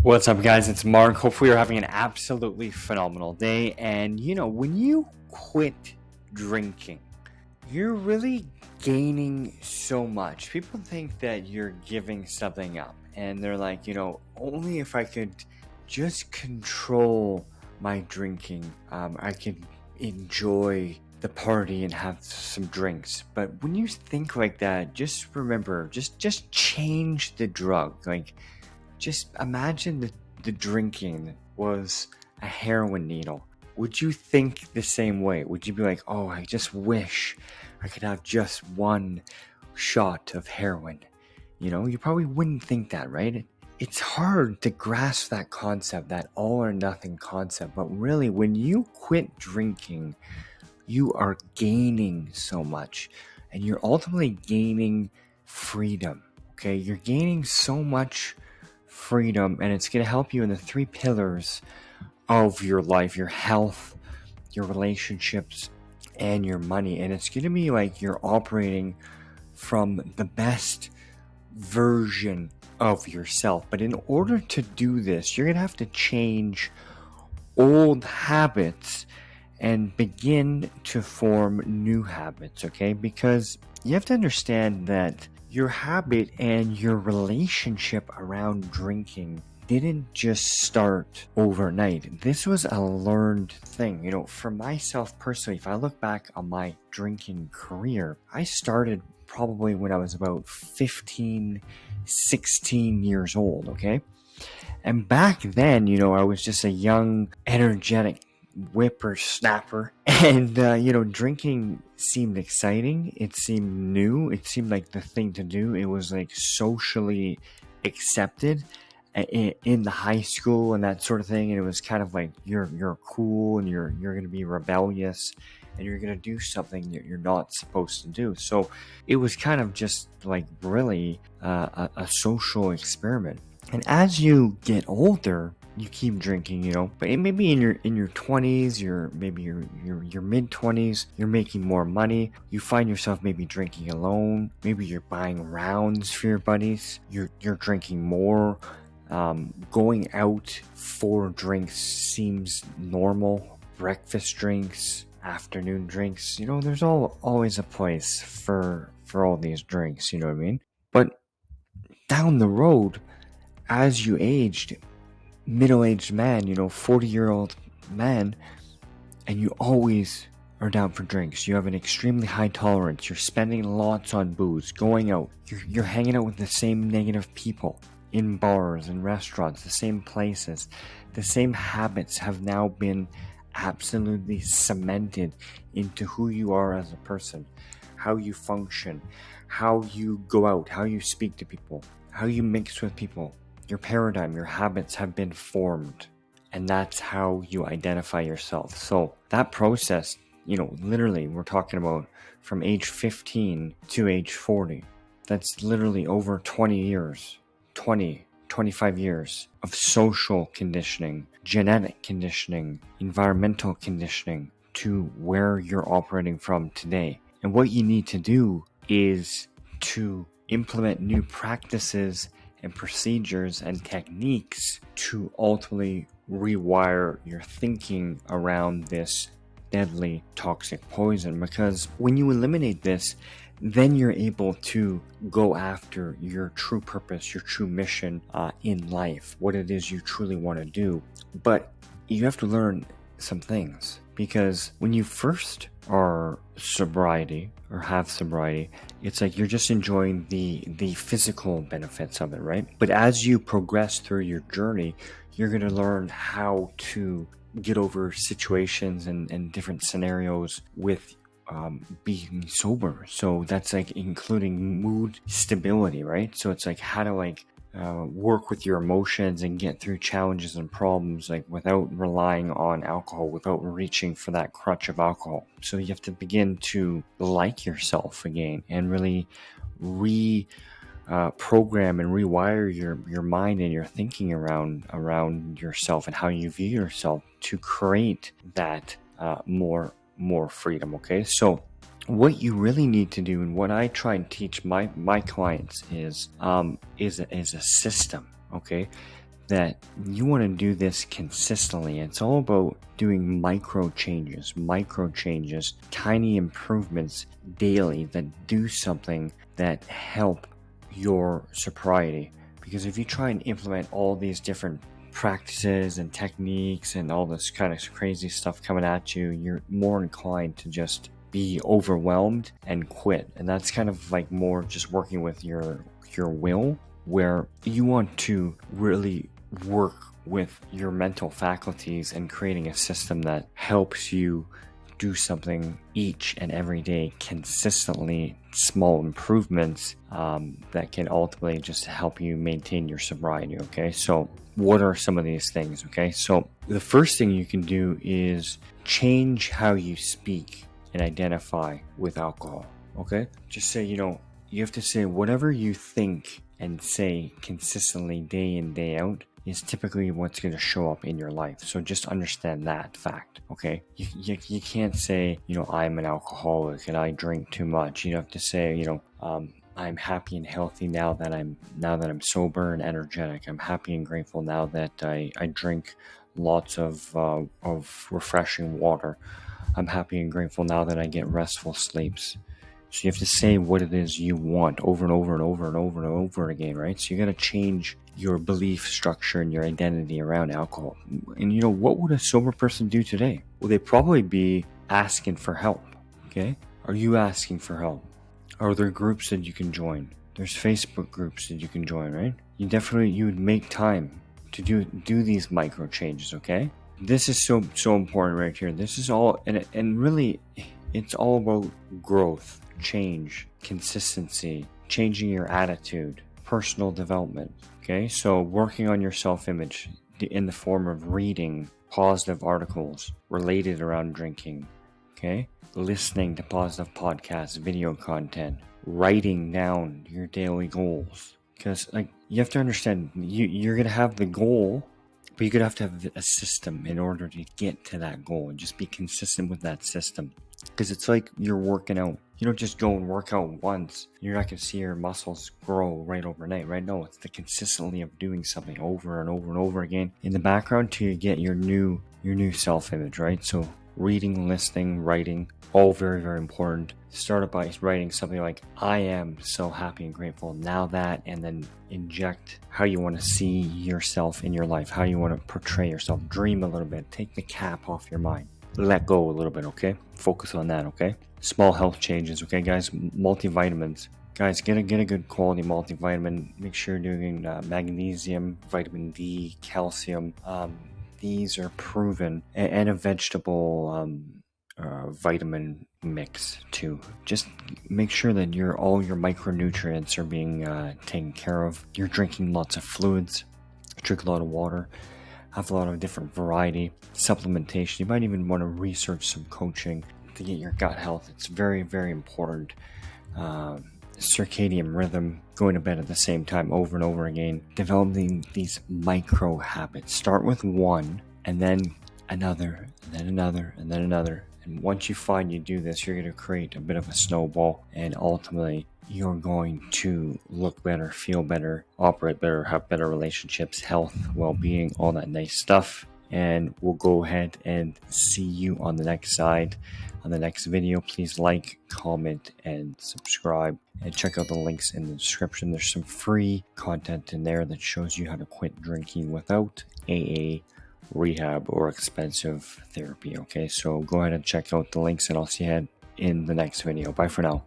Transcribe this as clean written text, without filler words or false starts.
What's up, guys? It's Mark. Hopefully, you're having an absolutely phenomenal day. And when you quit drinking, you're really gaining so much. People think that you're giving something up, and they're like, only if I could just control my drinking, I could enjoy the party and have some drinks. But when you think like that, just remember, just change the drug. Just imagine the drinking was a heroin needle. Would you think the same way? Would you be like, oh, I just wish I could have just one shot of heroin? You probably wouldn't think that, right? It's hard to grasp that concept, that all or nothing concept. But really, when you quit drinking, you are gaining so much. And you're ultimately gaining freedom, okay? You're gaining so much freedom, and it's going to help you in the three pillars of your life: your health, your relationships, and your money. And it's going to be like you're operating from the best version of yourself. But in order to do this, you're going to have to change old habits and begin to form new habits, okay? Because you have to understand that your habit and your relationship around drinking didn't just start overnight. This was a learned thing. For myself personally, if I look back on my drinking career, I started probably when I was about 15, 16 years old, okay? And back then, I was just a young, energetic whippersnapper, and drinking seemed exciting. It seemed new. It seemed like the thing to do. It was like socially accepted in the high school and that sort of thing. And it was kind of like you're cool, and you're going to be rebellious, and you're going to do something that you're not supposed to do. So it was kind of just like really a social experiment. And as you get older, you keep drinking, but it may be in your 20s, your mid 20s, you're making more money. You find yourself maybe drinking alone. Maybe you're buying rounds for your buddies. You're drinking more. Going out for drinks seems normal. Breakfast drinks, afternoon drinks. There's always a place for all these drinks. You know what I mean? But down the road, as you aged, middle-aged man, 40-year-old man, and you always are down for drinks. You have an extremely high tolerance. You're spending lots on booze, going out. You're hanging out with the same negative people in bars and restaurants, the same places. The same habits have now been absolutely cemented into who you are as a person, how you function, how you go out, how you speak to people, how you mix with people. Your paradigm, your habits have been formed, and that's how you identify yourself. So that process, literally we're talking about from age 15 to age 40. That's literally over 20 years, 25 years of social conditioning, genetic conditioning, environmental conditioning to where you're operating from today. And what you need to do is to implement new practices and procedures and techniques to ultimately rewire your thinking around this deadly toxic poison. Because when you eliminate this, then you're able to go after your true purpose, your true mission in life, what it is you truly want to do. But you have to learn some things, because when you first are sobriety or have sobriety, it's like you're just enjoying the physical benefits of it, right? But as you progress through your journey, you're going to learn how to get over situations and different scenarios with being sober. So that's like including mood stability, right? So it's like how to work with your emotions and get through challenges and problems without relying on alcohol, without reaching for that crutch of alcohol. So you have to begin to like yourself again and really program and rewire your mind and your thinking around yourself and how you view yourself to create that more freedom. Okay, so what you really need to do, and what I try and teach my clients is a system. Okay, that you want to do this consistently. It's all about doing micro changes, tiny improvements daily that do something that help your sobriety. Because if you try and implement all these different practices and techniques and all this kind of crazy stuff coming at you, you're more inclined to just be overwhelmed and quit. And that's kind of like more just working with your will, where you want to really work with your mental faculties and creating a system that helps you do something each and every day consistently, small improvements that can ultimately just help you maintain your sobriety. Okay, so what are some of these things? Okay, so the first thing you can do is change how you speak and identify with alcohol. Okay, just say, you have to say whatever you think and say consistently day in, day out is typically what's going to show up in your life. So just understand that fact, okay? You can't say, I'm an alcoholic and I drink too much. You have to say, I'm happy and healthy now that I'm sober and energetic. I'm happy and grateful now that I drink lots of refreshing water. I'm happy and grateful now that I get restful sleeps. So you have to say what it is you want over and over and over and over and over again, right? So you got to change your belief structure and your identity around alcohol. And what would a sober person do today? Well, they'd probably be asking for help, okay? Are you asking for help? Are there groups that you can join? There's Facebook groups that you can join, right? You would make time to do these micro changes, okay? This is so important right here. This is all, and really, it's all about growth, change, consistency, changing your attitude, personal development. Okay, so working on your self-image in the form of reading positive articles related around drinking. Okay, listening to positive podcasts, video content, writing down your daily goals. Because you have to understand, you're gonna have the goal, but you're gonna have to have a system in order to get to that goal, and just be consistent with that system. Because it's like you're working out. You don't just go and work out once. You're not going to see your muscles grow right overnight, right? No, it's the consistency of doing something over and over and over again in the background till you get your new self-image, right? So reading, listening, writing, all very, very important. Start it by writing something like, I am so happy and grateful now that, and then inject how you want to see yourself in your life, how you want to portray yourself. Dream a little bit. Take the cap off your mind. Let go a little bit, okay? Focus on that, okay? Small health changes, okay, guys? Multivitamins. Guys, get a good quality multivitamin. Make sure you're doing magnesium, vitamin D, calcium. These are proven. And a vegetable vitamin mix, too. Just make sure that all your micronutrients are being taken care of. You're drinking lots of fluids. Drink a lot of water. Have a lot of different variety, supplementation. You might even want to research some coaching to get your gut health. It's very, very important. Circadian rhythm, going to bed at the same time over and over again. Developing these micro habits. Start with one, and then another, and then another, and then another. And once you find you do this, you're going to create a bit of a snowball, and ultimately you're going to look better, feel better, operate better, have better relationships, health, well-being, all that nice stuff. And we'll go ahead and see you on the next side, on the next video. Please like, comment, and subscribe, and check out the links in the description. There's some free content in there that shows you how to quit drinking without AA, rehab, or expensive therapy. Okay, so go ahead and check out the links, and I'll see you in the next video. Bye for now.